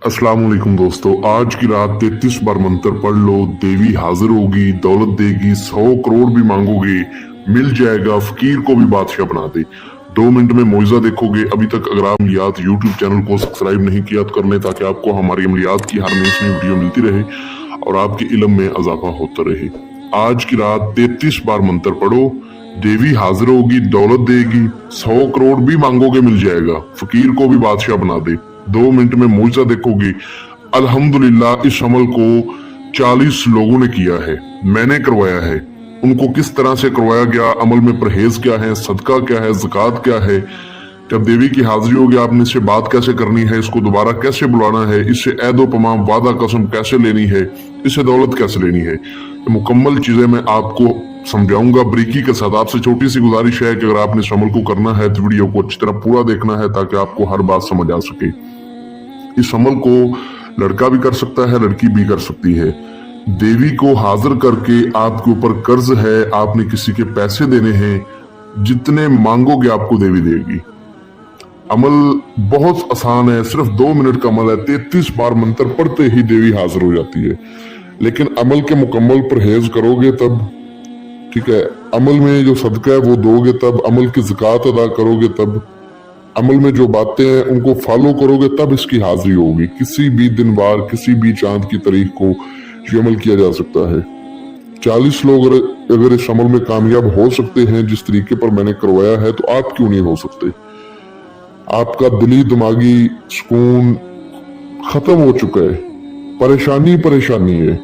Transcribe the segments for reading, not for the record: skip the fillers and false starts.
अस्सलाम वालेकुम दोस्तों, आज की रात 33 बार मंत्र पढ़ लो, देवी हाजिर होगी, दौलत देगी, 100 करोड़ भी मांगोगे मिल जाएगा, फकीर को भी बादशाह बना दे। 2 मिनट में मौइज़ा देखोगे। अभी तक अगर आप अमलियात यूट्यूब चैनल को सब्सक्राइब नहीं किया तो कर लें, ताकि आपको हमारी अमलियात की हर नई वीडियो मिलती रहे और आपके इल्म में इजाफा होता रहे। आज की रात 33 बार मंत्र पढ़ो, देवी हाजिर होगी, दौलत देगी, 100 करोड़ भी मांगोगे मिल जाएगा, फकीर को भी बादशाह बना दे। 2 मिनट में मौइज़ा देखोगे। अल्हम्दुलिल्लाह इस अमल को 40 लोगों ने किया है, मैंने करवाया है। उनको किस तरह से करवाया गया, अमल में परहेज क्या है, सदका क्या है, ज़कात क्या है, जब देवी की हाजिरी होगी आपने इससे बात कैसे करनी है, इसको दोबारा कैसे बुलाना है, इससे ऐदो पमाम वादा कसम कैसे लेनी है, इससे दौलत कैसे लेनी है, तो मुकम्मल चीजें मैं आपको समझाऊंगा बरीकी के साथ। आपसे छोटी सी गुजारिश है कि अगर आपने इस अमल को करना है तो वीडियो को अच्छी तरह पूरा देखना है, ताकि आपको हर बात समझ आ सके। इस अमल को लड़का भी कर सकता है, लड़की भी कर सकती है। देवी को हाजिर करके आपके ऊपर कर्ज है, आपने किसी के पैसे देने हैं, जितने मांगोगे आपको देवी देगी। अमल बहुत आसान है, सिर्फ 2 मिनट का अमल है। 33 बार मंत्र पढ़ते ही देवी हाजिर हो जाती है। लेकिन अमल के मुकम्मल परहेज करोगे तब, ठीक है, अमल में जो सदका है वो दोगे तब, अमल की ज़कात अदा करोगे तब, अमल में जो बातें हैं उनको फॉलो करोगे तब इसकी हाजिरी होगी। किसी भी दिन बार, किसी भी चांद की तारीख को ये अमल किया जा सकता है। 40 लोग अगर इस अमल में कामयाब हो सकते हैं जिस तरीके पर मैंने करवाया है, तो आप क्यों नहीं हो सकते? आपका दिली दिमागी सुकून खत्म हो चुका है, परेशानी परेशानी है,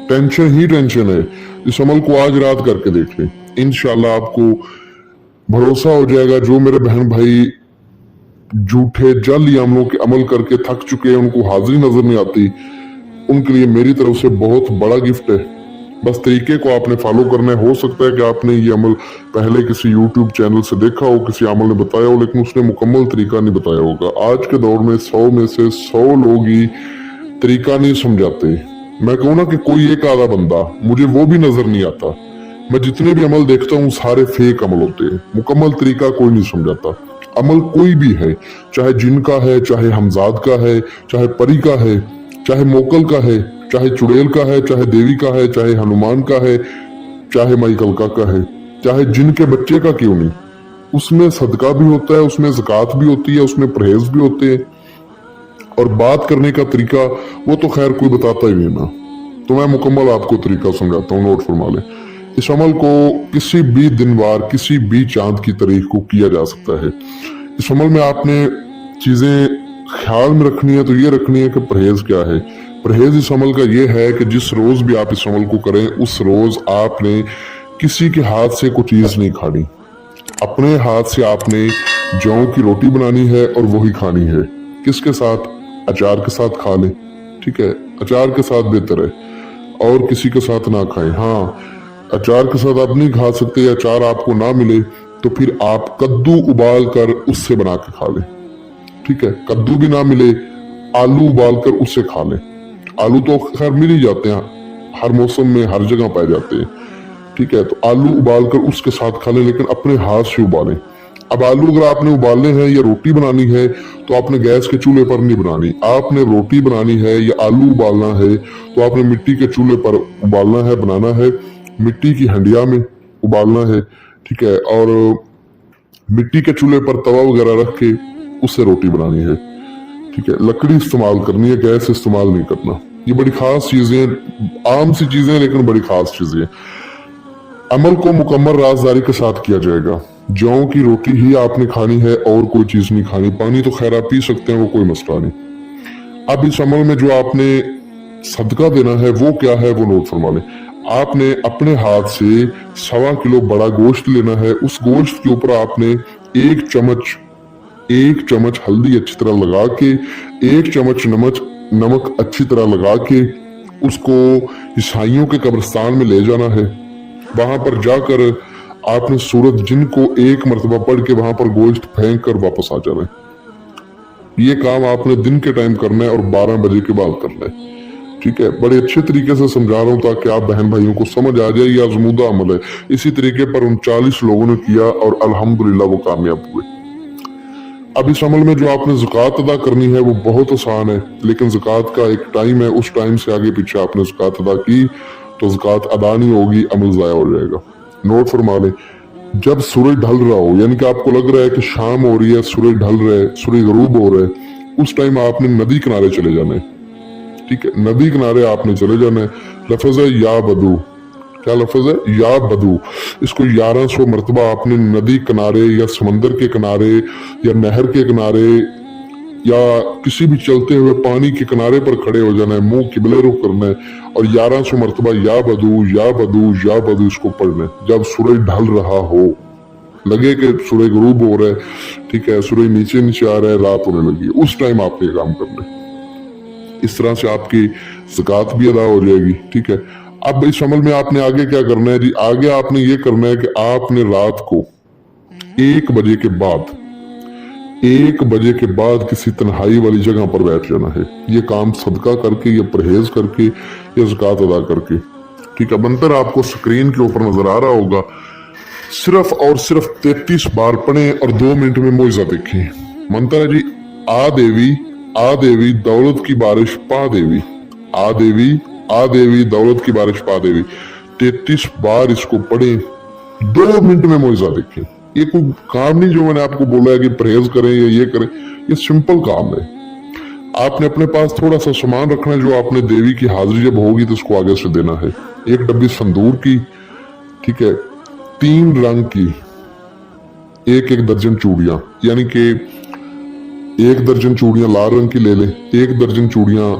टेंशन ही टेंशन है। इस अमल को आज रात करके देख लें, इंशाल्लाह आपको भरोसा हो जाएगा। जो मेरे बहन भाई झूठे जाली अमलों के अमल करके थक चुके हैं, उनको हाजिरी नजर नहीं आती, उनके लिए मेरी तरफ से बहुत बड़ा गिफ्ट है। बस तरीके को आपने फॉलो करना है। हो सकता है कि आपने ये अमल पहले किसी यूट्यूब चैनल से देखा हो, किसी अमल ने बताया हो, लेकिन उसने मुकम्मल तरीका नहीं बताया होगा। आज के दौर में 100 में से 100 लोग ही तरीका नहीं समझाते। मैं कहूँ ना कि कोई एक आधा बंदा, मुझे वो भी नजर नहीं आता। मैं जितने भी अमल देखता हूँ सारे फेक अमल होते हैं, मुकम्मल तरीका कोई नहीं समझाता। अमल कोई भी है, चाहे जिन का है, चाहे हमजाद का है, चाहे परी का है, चाहे मोकल का है, चाहे चुड़ैल का है, चाहे देवी का है, चाहे हनुमान का है, चाहे माई कलका का है, चाहे जिन के बच्चे का क्यों नहीं, उसमें सदका भी होता है, उसमें ज़कात भी होती है, उसमें परहेज भी होते हैं। और बात करने का तरीका वो तो खैर कोई बताता ही नहीं ना, तो मैं मुकम्मल आपको तरीका समझाता हूँ, नोट फरमा लें। इस अमल को किसी भी दिन वार, किसी भी चांद की तारीख को किया जा सकता है। इस अमल में आपने चीजें ख्याल में रखनी है, तो ये रखनी है कि परहेज क्या है। परहेज इस अमल का ये है कि जिस रोज भी आप इस अमल को करें, उस रोज आपने किसी के हाथ से कोई चीज नहीं खानी। अपने हाथ से आपने जौ की रोटी बनानी है और वही खानी है। किसके साथ? अचार के साथ खा लें, ठीक है, अचार के साथ बेहतर है, और किसी के साथ ना खाएं। हाँ, अचार के साथ आप नहीं खा सकते, अचार आपको ना मिले तो फिर आप कद्दू उबाल कर उससे बना के खा लें, ठीक है। कद्दू भी ना मिले, आलू उबाल कर उससे खा लें। आलू तो खैर मिल ही जाते हैं, हर मौसम में हर जगह पाए जाते हैं, ठीक है, तो आलू उबाल कर उसके साथ खा लें, लेकिन अपने हाथ से उबालें। अब आलू अगर आपने उबालने हैं या रोटी बनानी है तो आपने गैस के चूल्हे पर नहीं बनानी। आपने रोटी बनानी है या आलू उबालना है तो आपने मिट्टी के चूल्हे पर उबालना है, बनाना है, मिट्टी की हंडिया में उबालना है, ठीक है, और मिट्टी के चूल्हे पर तवा वगैरह रख के उससे रोटी बनानी है, ठीक है। लकड़ी इस्तेमाल करनी है, गैस इस्तेमाल नहीं करना। ये बड़ी खास चीजें, आम सी चीजें लेकिन बड़ी खास चीजें। अमल को मुकम्मल राजदारी के साथ किया जाएगा। जौ की रोटी ही आपने खानी है और कोई चीज नहीं खानी। पानी तो खैर आप पी सकते हैं, वो कोई मसला नहीं। अब इस अमल में जो आपने सदका देना है वो क्या है, वो नोट फरमा लें। आपने अपने हाथ से 1.25 किलो बड़ा गोश्त लेना है। उस गोश्त के ऊपर आपने 1 चम्मच हल्दी अच्छी तरह लगा के, 1 चम्मच नमक अच्छी तरह लगा के उसको ईसाइयों के कब्रिस्तान में ले जाना है। वहां पर जाकर आपने सूरत जिन को 1 मरतबा पढ़ के वहां पर गोश्त फेंक कर वापस आ जाना है। ये काम आपने दिन के टाइम करना है और 12 बजे के बाद करना है, ठीक है। बड़े अच्छे तरीके से समझा रहा हूँ ताकि आप बहन भाइयों को समझ आ जाए। ये आजमूदा अमल है। इसी तरीके पर उन 40 लोगों ने किया और अल्हम्दुलिल्लाह वो कामयाब हुए। अब इस अमल में जो आपने ज़कात अदा करनी है वो बहुत आसान है, लेकिन ज़कात का एक टाइम है, उस टाइम से आगे पीछे आपने ज़कात अदा की तो ज़कात अदा नहीं होगी, अमल ज़ाया हो जाएगा। नोट फरमा लें, जब सूरज ढल रहा हो, यानी कि आपको लग रहा है कि शाम हो रही है, सूरज ढल रहा है, सूरज गरूब हो रहा है, उस टाइम आपने नदी किनारे चले जाना है। ठीक है, नदी किनारे आपने चले जाना है। लफ्ज़ है या बदू, क्या लफ्ज़ है? या बदू। इसको 1100 मरतबा आपने नदी किनारे या समंदर के किनारे या नहर के किनारे या किसी भी चलते हुए पानी के किनारे पर खड़े हो जाना है, मुंह किबले रुख करना है और 1100 मरतबा या बदू या बदू या बदू इसको पढ़ना है। जब सूरज ढल रहा हो, लगे कि सूरज गरूब हो रहा है, ठीक है, सूरज नीचे नीचे आ रहा है, रात होने लगी है, उस टाइम आपने काम करना है। इस तरह से आपकी ज़कात भी अदा हो जाएगी। ठीक है, अब इस अमल में आपने आगे क्या करना है जी? आगे आपने ये करना है कि आपने रात को 1 बजे के बाद 1 बजे के बाद किसी तन्हाई वाली जगह पर बैठ जाना है। ये काम सदका करके या परहेज करके या ज़कात अदा करके। ठीक है, मंत्र आपको स्क्रीन के ऊपर नजर आ रहा होगा। सिर्फ और सिर्फ 33 बार पढ़ें और 2 मिनट में मुआवजा देखें। मंत्र है जी, आ देवी दौलत की बारिश पा देवी, आ देवी दौलत की बारिश पा देवी। 33 बार इसको पढ़ें, 2 मिनट में मुआवजा देखें। ये कोई काम नहीं जो मैंने आपको बोला है कि परहेज करें या ये करें, ये सिंपल काम है। आपने अपने पास थोड़ा सा सामान रखना है, जो आपने देवी की हाजिरी जब होगी तो उसको आगे से देना है। 1 डब्बी संदूर की, ठीक है, 3 रंग की 1 दर्जन चूड़ियां, यानी कि 1 दर्जन चूड़ियां लाल रंग की ले लें, 1 दर्जन चूड़ियां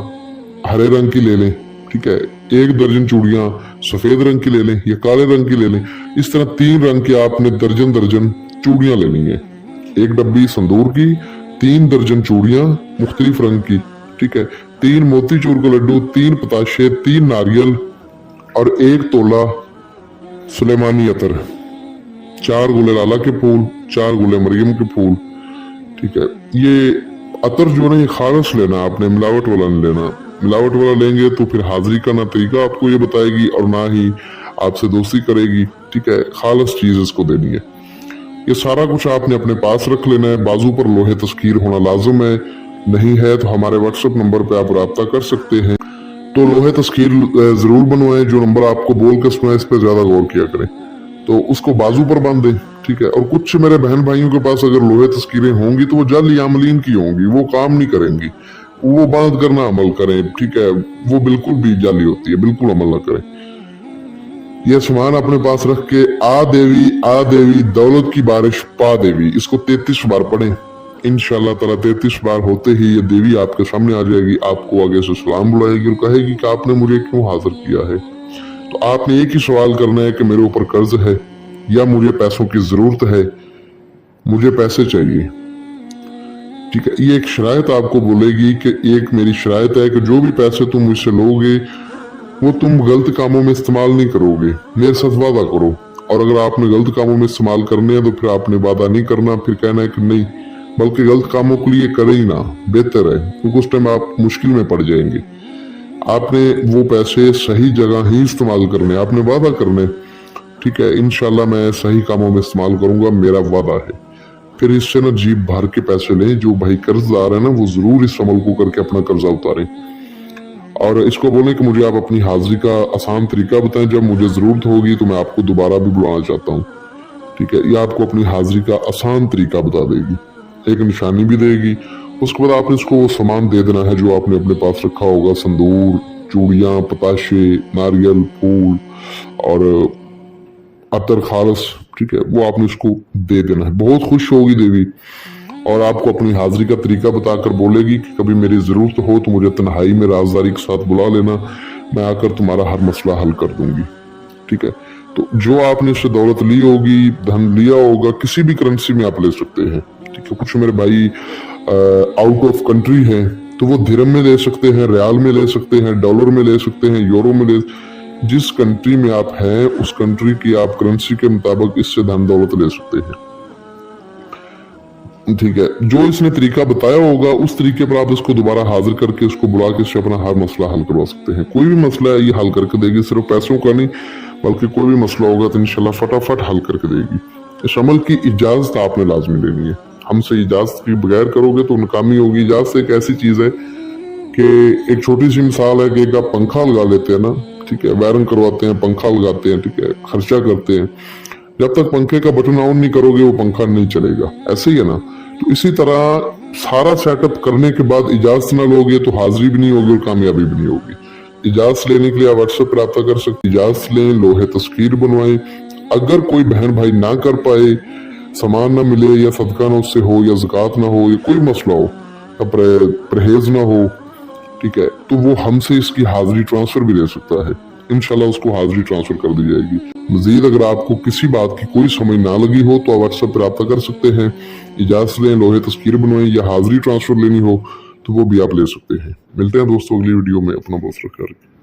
हरे रंग की ले लें, ठीक है, 1 दर्जन चूड़ियां सफेद रंग की ले लें या काले रंग की ले लें। इस तरह 3 रंग के आपने दर्जन दर्जन चूड़ियां लेनी है। 1 डब्बी संदूर की, 3 दर्जन चूड़ियां मुख्तलिफ रंग की, ठीक है, 3 मोतीचूर के लड्डू, 3 पताशे, 3 नारियल और 1 तोला सुलेमानी अतर, 4 गुले लाला के फूल, 4 गुले मरियम के फूल। ठीक है, ये अतर जो है खालस लेना, आपने मिलावट वाला नहीं लेना। मिलावट वाला लेंगे तो फिर हाजिरी का ना तरीका आपको ये बताएगी और ना ही आपसे दोस्ती करेगी। ठीक है, खालस चीज इसको देनी है। ये सारा कुछ आपने अपने पास रख लेना है। बाजू पर लोहे तस्कीर होना लाजिम है, नहीं है तो हमारे व्हाट्सएप नंबर पे आप राब्ता कर सकते हैं। तो लोहे तस्कीर जरूर बनवाएं, जो नंबर आपको बोल के सुना, इस पर ज्यादा गौर किया करें। तो उसको बाजू पर बांध दें। ठीक है, और कुछ मेरे बहन भाइयों के पास अगर लोहे तस्कीरें होंगी तो वो जाली आमलीन की होंगी, वो काम नहीं करेंगी, वो बांध करना अमल करें। ठीक है, वो बिल्कुल भी जाली होती है, बिल्कुल अमल ना करें। यह सामान अपने पास रख के आ देवी दौलत की बारिश पा देवी, इसको 33 बार पढ़ें। इंशाअल्लाह ताला 33 बार होते ही ये देवी आपके सामने आ जाएगी, आपको आगे से सलाम बुलाएगी और कहेगी कि आपने मुझे क्यों हाजिर किया है। तो आपने एक ही सवाल करना है कि मेरे ऊपर कर्ज है या मुझे पैसों की जरूरत है, मुझे पैसे चाहिए। ठीक है, ये एक शरायत आपको बोलेगी कि एक मेरी शरायत है कि जो भी पैसे तुम मुझसे लोगे वो तुम गलत कामों में इस्तेमाल नहीं करोगे, मेरे साथ वादा करो। और अगर आपने गलत कामों में इस्तेमाल करने हैं तो फिर आपने वादा नहीं करना, फिर कहना है कि नहीं, बल्कि गलत कामों के लिए करें ही ना, बेहतर है, क्योंकि उस टाइम आप मुश्किल में पड़ जाएंगे। आपने वो पैसे सही जगह ही इस्तेमाल करने, आपने वादा करने। ठीक है, इंशाल्लाह मैं सही कामों में इस्तेमाल करूंगा, मेरा वादा है। फिर इससे ना जीप भर के पैसे लें। जो भाई कर्जदार है ना, वो जरूर इस अमल को करके अपना कर्जा उतारें और इसको बोलें कि मुझे आप अपनी हाजिरी का आसान तरीका बताएं, जब मुझे जरूरत होगी तो मैं आपको दोबारा भी बुलाना चाहता हूँ। ठीक है, ये आपको अपनी हाजिरी का आसान तरीका बता देगी, एक निशानी भी देगी। उसके बाद आपने इसको वो सामान दे देना है जो आपने अपने पास रखा होगा, संदूर, चूड़ियां, पताशे, नारियल, फूल और अतर खालस। ठीक है, वो आपने उसको दे देना है। बहुत खुश होगी देवी और आपको अपनी हाजिरी का तरीका बताकर बोलेगी कि कभी मेरी जरूरत हो तो मुझे तन्हाई में राजदारी के साथ बुला लेना, मैं आकर तुम्हारा हर मसला हल कर दूंगी। ठीक है, तो जो आपने इससे दौलत ली होगी, धन लिया होगा, किसी भी करेंसी में आप ले सकते हैं। ठीक है, कुछ मेरे भाई आउट ऑफ कंट्री हैं तो वो दिरहम में ले सकते हैं, रियाल में ले सकते हैं, डॉलर में ले सकते हैं, यूरो में ले, जिस कंट्री में आप हैं उस कंट्री की आप करेंसी के मुताबिक इससे धन दौलत ले सकते हैं। ठीक है, जो इसने तरीका बताया होगा उस तरीके पर आप इसको दोबारा हाजिर करके उसको बुला के इससे अपना हर मसला हल करवा सकते हैं। कोई भी मसला है ये हल करके देगी, सिर्फ पैसों का नहीं बल्कि कोई भी मसला होगा तो इंशाल्लाह फटाफट हल करके देगी। इस अमल की इजाजत आपने लाजमी लेनी है। हमसे इजाजत के बगैर करोगे तो नाकामी होगी। इजाजत एक ऐसी चीज है कि एक छोटी सी मिसाल है कि एक आप पंखा लगा लेते हैं ना, ठीक है, वायरिंग करवाते हैं, पंखा लगाते हैं, ठीक है, खर्चा करते हैं, जब तक पंखे का बटन ऑन नहीं करोगे वो पंखा नहीं चलेगा। ऐसे ही है ना। तो इसी तरह सारा सेटअप करने के बाद इजाजत ना लोगे तो हाजिरी भी नहीं होगी और कामयाबी भी नहीं होगी। इजाजत लेने के लिए आप व्हाट्सएप पर रब्ता कर सकते, इजाजत लें, लोहे तस्कीर बनवाएं। अगर कोई बहन भाई ना कर पाए, सामान ना मिले या सदका ना उससे हो या ज़कात ना हो या कोई मसला हो या परहेज ना हो, ठीक है, तो वो हमसे इसकी हाजिरी ट्रांसफर भी ले सकता है। इंशाल्लाह उसको हाजिरी ट्रांसफर कर दी जाएगी। मजीद अगर आपको किसी बात की कोई समझ ना लगी हो तो आप व्हाट्सएप पर रब्ता कर सकते हैं। इजाजत लें, लोहे तस्कीर बनवाएं या हाजिरी ट्रांसफर लेनी हो तो वो भी आप ले सकते हैं। मिलते हैं दोस्तों अगली वीडियो में। अपना बहुत ख्याल रखें।